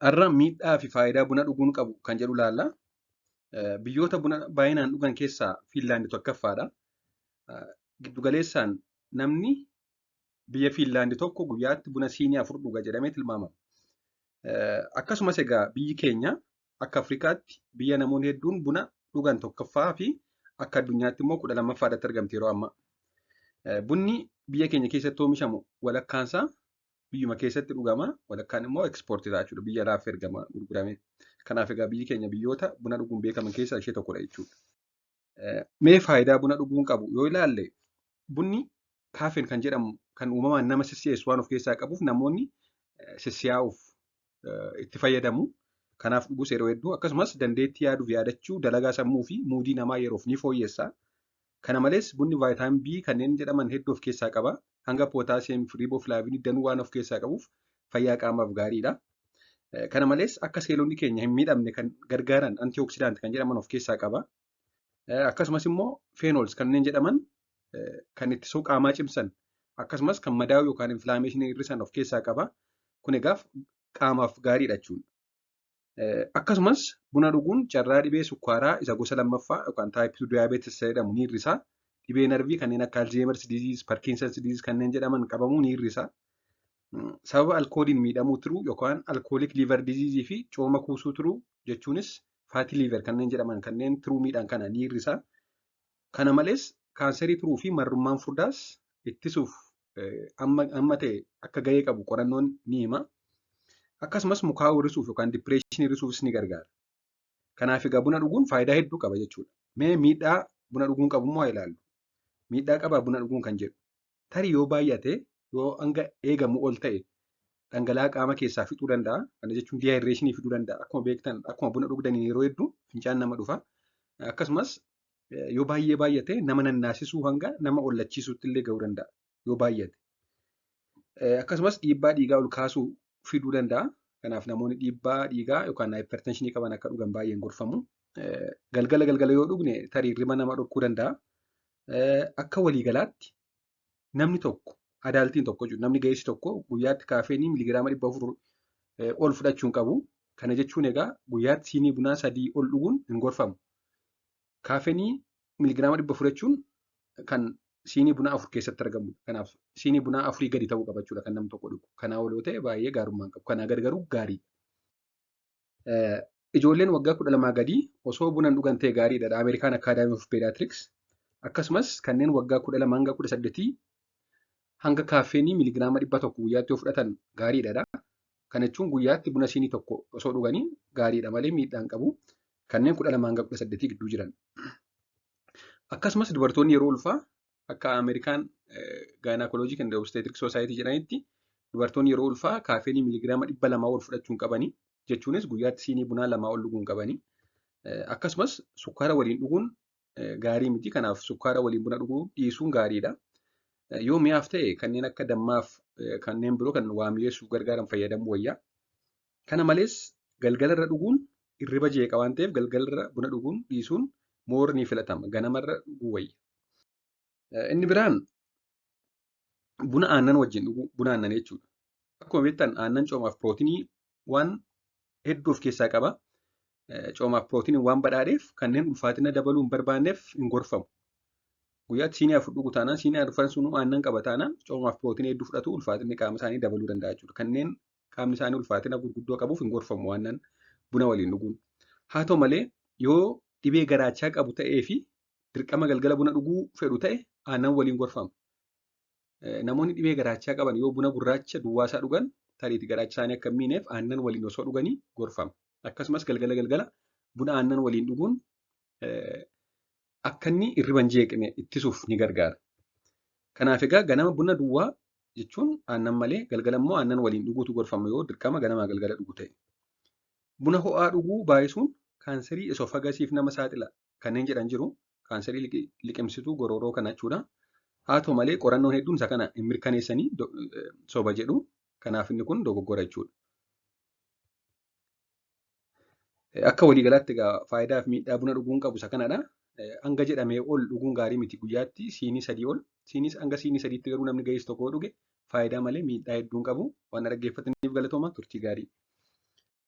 Har'a miidhaa fi faayidaa buna dhuguun qabu kan jedhu ilaalla. Biyyoota buna baay'inaan dhugan keessaa Fiinlaandi tokkoffaadha. Giddu galeessaan namni biyya Fiinlaandi tokko guyyaatti buna siinii 4 dhuga jedhamee tilmaamama. Akkasumas egaa biyyi keenya akka Afrikaatti biyya namoonni hedduun buna dhugan tokkoffaa fi akka addunyaatti immoo 12ffaadhaatti argamti yeroo ammaa. Bunni biyya keenya keessatti oomishamu walakkaansaa biyyuma keessatti dhugama, walakkaan immoo ekspoortii ta'a jechuudha. Biyya alaaf ergama gurguramee. Kanaaf egaa biyyi keenya biyyoota buna dhuguun beekaman keessaa ishee tokkodha jechuudha. Mee faayidaa buna dhuguun qabu yoo ilaalle bunni kaafeen kan jedhamu kan uumamaan nama sissiyeessu waan of keessaa qabuuf namoonni sissiyaa'uuf itti fayyadamu. Kanaaf dhugus yeroo hedduu akkasumas dandeettii yaaduuf yaadachuu, dalagaa sammuu fi muudii namaa yeroof ni fooyyessa. Kana malees bunni vaayitaamin B kanneen jedhaman hedduu of keessaa qaba. Hanga pootaasiyeem fi riiboflaaviinii danuu waan of keessaa qabuuf fayyaa qaamaaf gaariidha. Kana malees akka seelonni keenya hin miidhamne kan gargaaran antioksidaantii kan jedhaman of keessaa qaba. Akkasumas immoo feenols kanneen jedhaman kan ittisuu qaamaa cimsan akkasumas kan madaa'uu yookaan infilaameeshinii hir'isan of keessaa qaba. Kun egaa qaamaaf gaariidha jechuudha. Akkasumas buna dhuguun carraa dhibee sukkaaraa isa gosa lammaffaa yookaan taayipii 2 diyaabeetis jedhamu ni hir'isa. Dhibee narvii kanneen akka alzeemers diziis, parkinsons diziis kanneen jedhaman qabamuu ni hir'isa. Sababa alkooliin miidhamuu turuu yookaan alkoolik liiver diziizii fi cooma kuusuu turuu jechuunis faatii liiver kanneen jedhaman kanneen turuu miidhaan kana ni hir'isa. Kana malees kaanserii turuu fi marrummaan furdaas ittisuuf amma ta'e akka gahee qabu qorannoon ni hima. Akkasumas mukaa'uu hir'isuuf yookaan dipireeshinii hir'isuufis ni gargaara. Kanaaf egaa buna dhuguun faayidaa hedduu qaba jechuudha. Mee miidhaa buna dhuguun qabu immoo haa ilaallu. Miidhaa qabaa buna dhuguun kan jedhu. Tarii yoo baay'ate yoo hanga eegamu ol ta'e dhangala'aa qaama keessaa fixuu danda'a. Kana jechuun dihaayidireeshinii fiduu danda'a. Akkuma beektan akkuma buna dhugdanii yeroo hedduu fincaan nama dhufa. Akkasumas yoo baay'ate nama nannaasisuu hanga nama ollachiisuutti illee gahuu danda'a yoo baay'ate. Akkasumas dhiibbaa dhiigaa ol kaasuu fiduu danda'a. Kanaaf namoonni dhiibbaa dhiigaa yookaan haayipertenshinii qaban akka dhugan baay'een gorfamu. Galgala yoo dhugne tarii hirriba nama dhorkuu danda'a. Akka waliigalaatti namni tokko adaaltiin tokko jiru namni ga'eessi tokko guyyaatti kaafeenii miligiraama 400 ol fudhachuu hin qabu. Kana jechuun egaa guyyaatti siinii bunaa 3 ol dhuguun hin gorfamu. Kaafeenii miligiraama 400 fudhachuun kan siinii bunaa 4 keessatti argamu. Kanaaf siinii bunaa 4 gadi ta'uu qaba jechuudha kan namni tokko dhugu. Kanaa ol yoo ta'e baay'ee gaarummaa hin qabu. Kanaa gadi garuu gaarii. Ijoolleen waggaa 12 gadii osoo buna hin dhugan ta'e gaariidha. American Academy of Pediatrics. Akkasumas kanneen waggaa 12 hanga 18 hanga kaafeenii miligiraama 100 guyyaatti yoo fudhatan gaariidha. Kana jechuun guyyaatti buna siinii tokko osoo dhuganii gaariidha malee miidhaan qabu. Kanneen 12 hanga 18 gidduu jiran. Akkasumas dubartoonni yeroo ulfaa akka American Gynecological and Obstetric Society jedhanitti dubartoonni yeroo ulfaa kaafeenii miligiraama 200 ol fudhachuu hin qabanii. Jechuunis guyyaatti siinii bunaa 2 ol dhuguu hin qabanii. Akkasumas sukkaara waliin dhuguun gaarii miti. Kanaaf sukkaara waliin buna dhuguu dhiisuun gaariidha. Yoo mi'aaf ta'e kanneen akka dammaaf kanneen biroo kan waa mi'eessuuf gargaaran fayyadamuu wayya. Kana malees galgalarra dhuguun hirriba jeeqa waan ta'eef galgalarra buna dhuguun dhiisuun moor ni filatama. Ganamarra dhuguu wayya. Inni biraan buna aannan wajjin dhuguu buna aannan jechuudha. Akkuma beektan aannan coomaaf pirootinii waan hedduu of keessaa qaba. Coomaaf pirootinii waan badhaadheef kanneen ulfaatina dabaluu hin barbaanneef hin gorfamu. Guyyaatti siinii 4 dhugu taanaan siinii 4 sun aannan qaba taanaan coomaaf pirootinii hedduu fudhatu ulfaatinni qaama isaanii dabaluu danda'a jechuudha. Kanneen qaamni isaanii ulfaatina gurguddoo qabuuf hin gorfamu aannan buna waliin dhuguun. Haa ta'u malee yoo dhibee garaachaa qabu ta'ee fi dirqama galgala buna dhuguu fedhu ta'e aannan waliin gorfama. Namoonni dhibee garaachaa qaban yoo buna gurraacha duwwaasaa dhugan tariitii garaacha isaanii akka hin miineef aannan waliin osoo dhuganii gorfama. Akkasumas galgala buna aannan waliin dhuguun akka inni hirriba hin jeeqne ittisuuf ni gargaara. Kanaaf egaa ganama buna duwwaa jechuun aannan malee galgala immoo aannan waliin dhuguutu gorfama yoo dirqama ganamaa galgala dhugu ta'e. Buna ho'aa dhuguu baay'isuun kaanserii esoofagasiif nama saaxila kanneen jedhan jiru. Kaanserii liqimsituu gororoo kana jechuudha. Haa ta'u malee qorannoon hedduun isa kana hin mirkaneessanii soba jedhu. Kanaaf inni kun dogoggora jechuudha. Akka waliigalaatti egaa faayidaa fi miidhaa buna dhuguun qabu isa kanadha. Hanga jedhamee ol dhuguun gaarii miti guyyaatti siinii 3 ol. Siinis hanga siinii 3tti garuu namni ga'ees tokko dhuge faayidaa malee miidhaa hedduun qabu. Waan dhaggeeffataniif galatooma turtii gaarii.